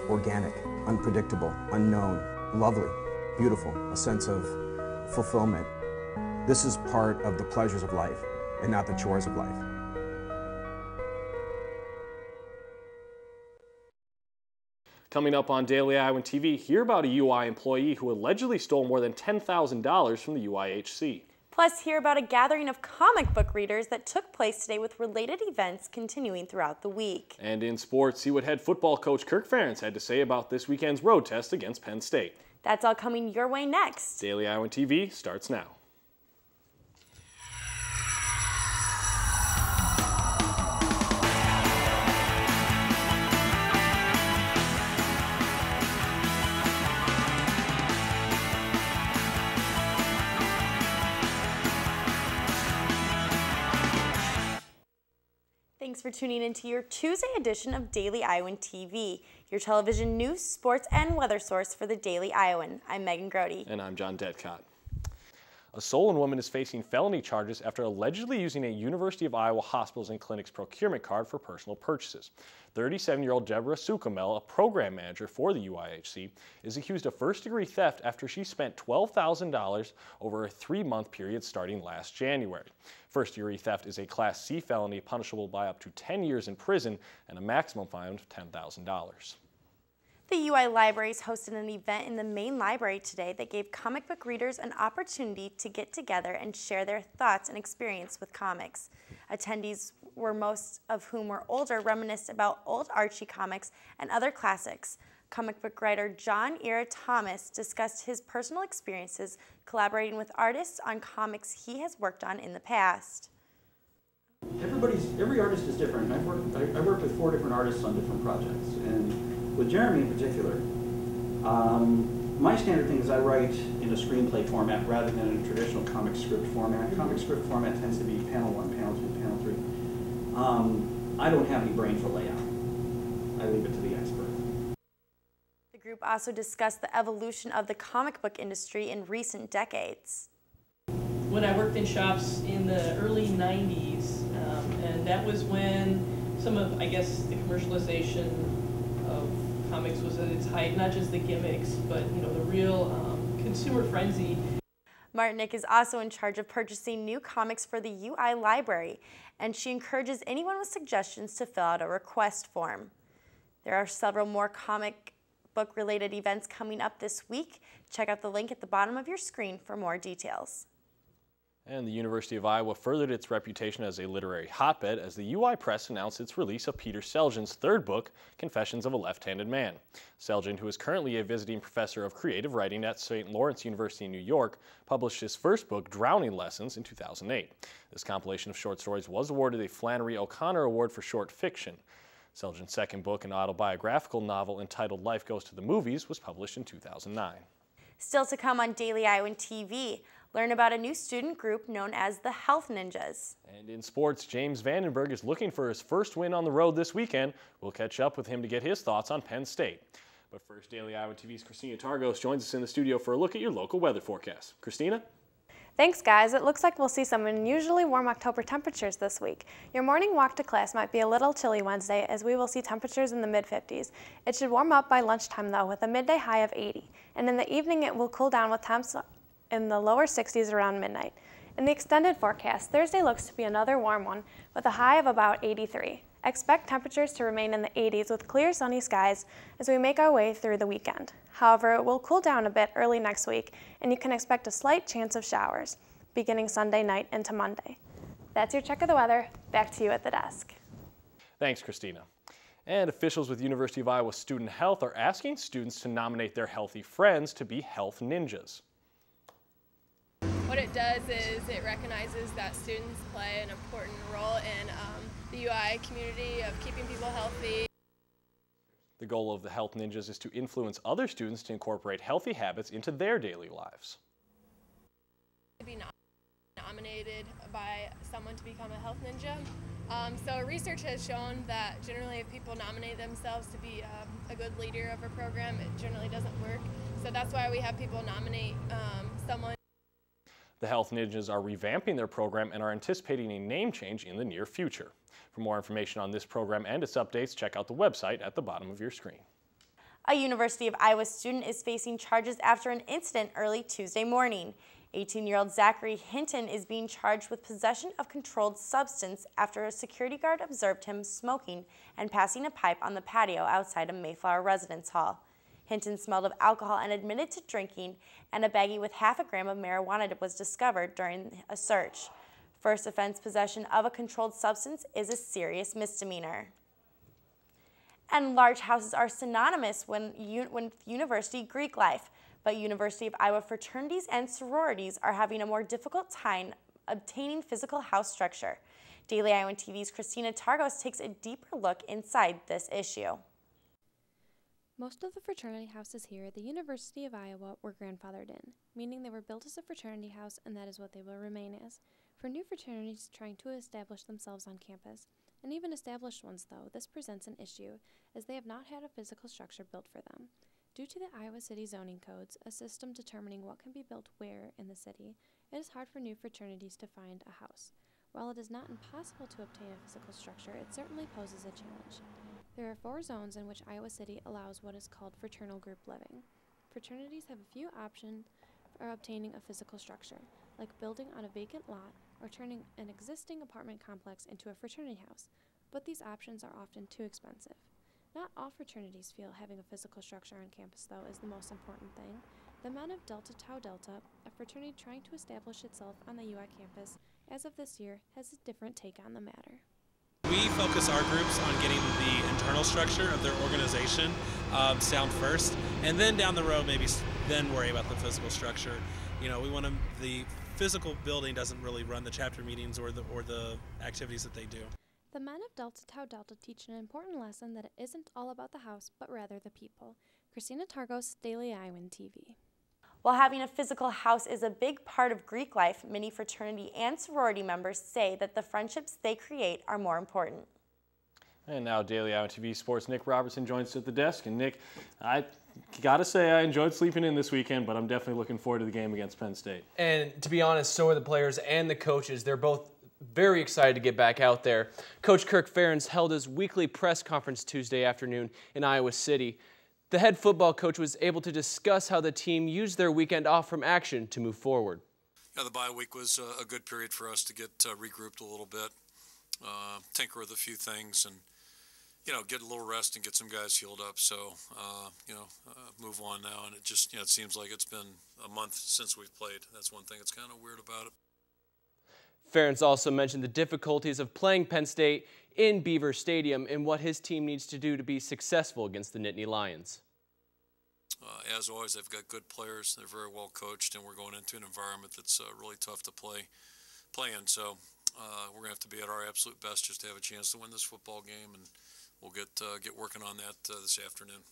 organic, unpredictable, unknown, lovely, beautiful, a sense of fulfillment. This is part of the pleasures of life and not the chores of life. Coming up on Daily Iowan TV, hear about a UI employee who allegedly stole more than $10,000 from the UIHC. Plus, hear about a gathering of comic book readers that took place today with related events continuing throughout the week. And in sports, see what head football coach Kirk Ferentz had to say about this weekend's road test against Penn State. That's all coming your way next. Daily Iowan TV starts now. Thanks for tuning into your Tuesday edition of Daily Iowan TV, your television news, sports, and weather source for the Daily Iowan. I'm Megan Grody. And I'm John Dedcott. A Solon woman is facing felony charges after allegedly using a University of Iowa Hospitals and Clinics procurement card for personal purchases. 37-year-old Deborah Sukamel, a program manager for the UIHC, is accused of first-degree theft after she spent $12,000 over a 3-month period starting last January. First-degree theft is a Class C felony punishable by up to 10 years in prison and a maximum fine of $10,000. The UI Libraries hosted an event in the main library today that gave comic book readers an opportunity to get together and share their thoughts and experience with comics. Attendees, most of whom were older, reminisced about old Archie comics and other classics. Comic book writer John Ira Thomas discussed his personal experiences collaborating with artists on comics he has worked on in the past. Every artist is different. I worked with 4 different artists on different projects, and with Jeremy in particular, my standard thing is I write in a screenplay format rather than in a traditional comic script format. Comic script format tends to be panel 1, panel 2, panel 3. I don't have any brain for layout. I leave it to the expert. The group also discussed the evolution of the comic book industry in recent decades. When I worked in shops in the early 90s, and that was when some of, I guess, the commercialization of comics was at its height, not just the gimmicks, but the real consumer frenzy. Martinick is also in charge of purchasing new comics for the UI library, and she encourages anyone with suggestions to fill out a request form. There are several more comic book related events coming up this week. Check out the link at the bottom of your screen for more details. And the University of Iowa furthered its reputation as a literary hotbed as the UI Press announced its release of Peter Selgin's 3rd book, Confessions of a Left-Handed Man. Selgin, who is currently a visiting professor of creative writing at St. Lawrence University in New York, published his first book, Drowning Lessons, in 2008. This compilation of short stories was awarded a Flannery O'Connor Award for short fiction. Selgin's 2nd book, an autobiographical novel entitled Life Goes to the Movies, was published in 2009. Still to come on Daily Iowan TV, learn about a new student group known as the Health Ninjas. And in sports, James Vandenberg is looking for his first win on the road this weekend. We'll catch up with him to get his thoughts on Penn State. But first, Daily Iowan TV's Christina Targos joins us in the studio for a look at your local weather forecast. Christina? Thanks, guys. It looks like we'll see some unusually warm October temperatures this week. Your morning walk to class might be a little chilly Wednesday, as we will see temperatures in the mid-50s. It should warm up by lunchtime, though, with a midday high of 80. And in the evening, it will cool down with temps in the lower 60s around midnight. In the extended forecast, Thursday looks to be another warm one, with a high of about 83. Expect temperatures to remain in the 80s with clear sunny skies as we make our way through the weekend. However, it will cool down a bit early next week, and you can expect a slight chance of showers beginning Sunday night into Monday. That's your check of the weather. Back to you at the desk. Thanks, Christina. And officials with University of Iowa Student Health are asking students to nominate their healthy friends to be health ninjas. What it does is it recognizes that students play an important role in the UI community of keeping people healthy. The goal of the Health Ninjas is to influence other students to incorporate healthy habits into their daily lives. To be nominated by someone to become a health ninja. So research has shown that generally if people nominate themselves to be a good leader of a program, it generally doesn't work. So that's why we have people nominate someone. The Health Ninjas are revamping their program and are anticipating a name change in the near future. For more information on this program and its updates, check out the website at the bottom of your screen. A University of Iowa student is facing charges after an incident early Tuesday morning. 18-year-old Zachary Hinton is being charged with possession of controlled substance after a security guard observed him smoking and passing a pipe on the patio outside a Mayflower residence hall. Hinton smelled of alcohol and admitted to drinking, and a baggie with half a gram of marijuana was discovered during a search. First offense possession of a controlled substance is a serious misdemeanor. And large houses are synonymous with university Greek life, but University of Iowa fraternities and sororities are having a more difficult time obtaining physical house structure. Daily Iowan TV's Christina Targos takes a deeper look inside this issue. Most of the fraternity houses here at the University of Iowa were grandfathered in, meaning they were built as a fraternity house and that is what they will remain as. For new fraternities trying to establish themselves on campus, and even established ones though, this presents an issue as they have not had a physical structure built for them. Due to the Iowa City zoning codes, a system determining what can be built where in the city, it is hard for new fraternities to find a house. While it is not impossible to obtain a physical structure, it certainly poses a challenge. There are 4 zones in which Iowa City allows what is called fraternal group living. Fraternities have a few options for obtaining a physical structure, like building on a vacant lot or turning an existing apartment complex into a fraternity house, but these options are often too expensive. Not all fraternities feel having a physical structure on campus, though, is the most important thing. The Men of Delta Tau Delta, a fraternity trying to establish itself on the UI campus, as of this year, has a different take on the matter. We focus our groups on getting the internal structure of their organization sound first, and then down the road maybe then worry about the physical structure. You know, we want to, the physical building doesn't really run the chapter meetings or the activities that they do. The Men of Delta Tau Delta teach an important lesson that it isn't all about the house, but rather the people. Christina Targos, Daily Iowan TV. While having a physical house is a big part of Greek life, many fraternity and sorority members say that the friendships they create are more important. And now Daily Iowan TV Sports' Nick Robertson joins us at the desk. And Nick, I gotta say I enjoyed sleeping in this weekend, but I'm definitely looking forward to the game against Penn State. And to be honest, so are the players and the coaches. They're both very excited to get back out there. Coach Kirk Ferentz held his weekly press conference Tuesday afternoon in Iowa City. The head football coach was able to discuss how the team used their weekend off from action to move forward. Yeah, the bye week was a good period for us to get regrouped a little bit, tinker with a few things, and get a little rest and get some guys healed up. So move on now. And it just it seems like it's been a month since we've played. That's one thing that's kind of weird about it. Ferentz also mentioned the difficulties of playing Penn State in Beaver Stadium and what his team needs to do to be successful against the Nittany Lions. As always, they've got good players. They're very well coached, and we're going into an environment that's really tough to play in. So we're going to have to be at our absolute best just to have a chance to win this football game, and we'll get working on that this afternoon.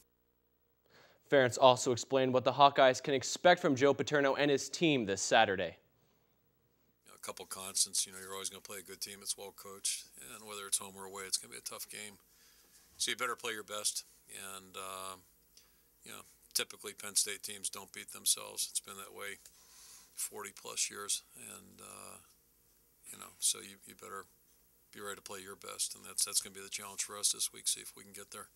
Ferentz also explained what the Hawkeyes can expect from Joe Paterno and his team this Saturday. A couple constants. You're always going to play a good team that's well coached, and whether it's home or away, it's going to be a tough game. So you better play your best, and typically Penn State teams don't beat themselves. It's been that way 40+ years, and so you better be ready to play your best, and that's going to be the challenge for us this week. See if we can get there.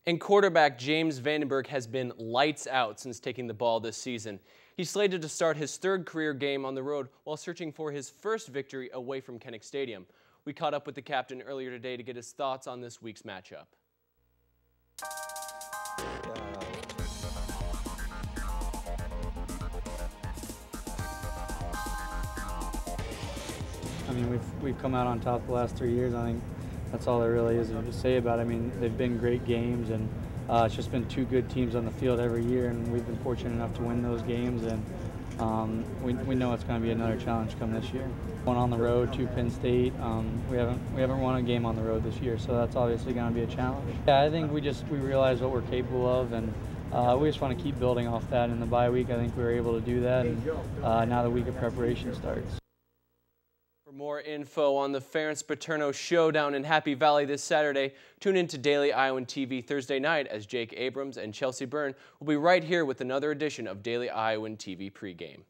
And quarterback James Vandenberg has been lights out since taking the ball this season. He's slated to start his 3rd career game on the road while searching for his first victory away from Kinnick Stadium. We caught up with the captain earlier today to get his thoughts on this week's matchup. I mean, we've come out on top the last 3 years. I think that's all there really is to say about it. I mean, they've been great games, and it's just been 2 good teams on the field every year, and we've been fortunate enough to win those games, and we know it's going to be another challenge come this year. One on the road to Penn State. We haven't won a game on the road this year, so that's obviously going to be a challenge. Yeah, I think we realize what we're capable of, and we just want to keep building off that. In the bye week, I think we were able to do that, and now the week of preparation starts. For more info on the Ferentz-Paterno showdown in Happy Valley this Saturday, tune in to Daily Iowan TV Thursday night as Jake Abrams and Chelsea Byrne will be right here with another edition of Daily Iowan TV pregame.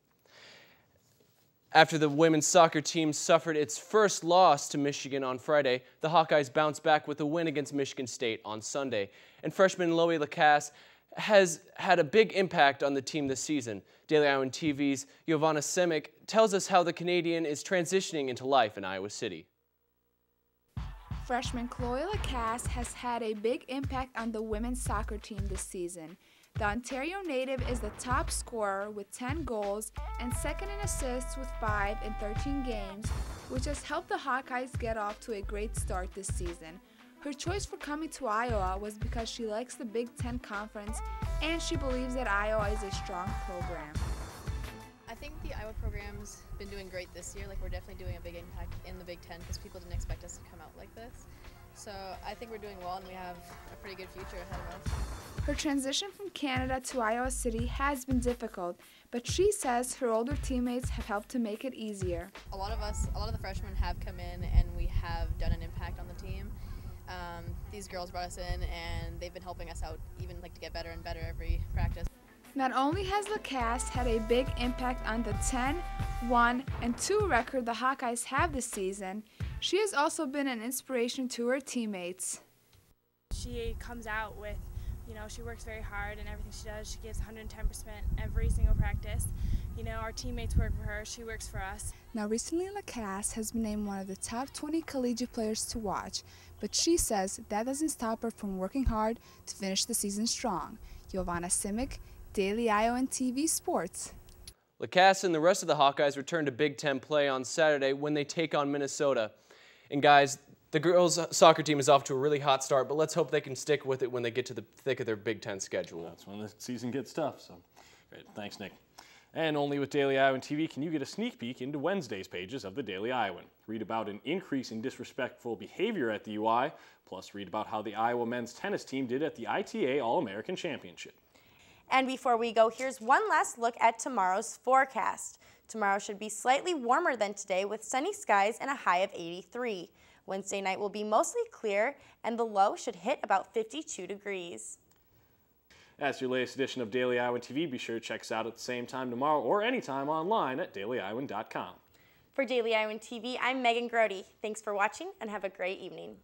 After the women's soccer team suffered its first loss to Michigan on Friday, the Hawkeyes bounced back with a win against Michigan State on Sunday. And freshman Loie Lacasse has had a big impact on the team this season. Daily Iowan TV's Iowan Simic tells us how the Canadian is transitioning into life in Iowa City. Freshman Loie Lacasse has had a big impact on the women's soccer team this season. The Ontario native is the top scorer with 10 goals and second in assists with 5 in 13 games, which has helped the Hawkeyes get off to a great start this season. Her choice for coming to Iowa was because she likes the Big Ten Conference and she believes that Iowa is a strong program. I think the Iowa program's been doing great this year. Like, we're definitely doing a big impact in the Big Ten because people didn't expect us to come out like this. So I think we're doing well and we have a pretty good future ahead of us. Her transition from Canada to Iowa City has been difficult, but she says her older teammates have helped to make it easier. A lot of the freshmen have come in and we have done an impact on the team. These girls brought us in and they've been helping us out even like to get better and better every practice. Not only has Lacasse had a big impact on the 10, 1, and 2 record the Hawkeyes have this season, she has also been an inspiration to her teammates. She comes out with, she works very hard and everything she does. She gives 110% every single practice. Our teammates work for her, she works for us. Now recently Lacasse has been named one of the top 20 collegiate players to watch, but she says that doesn't stop her from working hard to finish the season strong. Iowan Simic, Daily Iowan TV Sports. Lacasse and the rest of the Hawkeyes return to Big Ten play on Saturday when they take on Minnesota. And guys, the girls' soccer team is off to a really hot start, but let's hope they can stick with it when they get to the thick of their Big Ten schedule. That's when the season gets tough. So, great. Thanks, Nick. And only with Daily Iowan TV can you get a sneak peek into Wednesday's pages of the Daily Iowan. Read about an increase in disrespectful behavior at the UI, plus read about how the Iowa men's tennis team did at the ITA All-American Championship. And before we go, here's one last look at tomorrow's forecast. Tomorrow should be slightly warmer than today with sunny skies and a high of 83. Wednesday night will be mostly clear and the low should hit about 52 degrees. That's your latest edition of Daily Iowan TV. Be sure to check us out at the same time tomorrow or anytime online at dailyiowan.com. For Daily Iowan TV, I'm Megan Grody. Thanks for watching and have a great evening.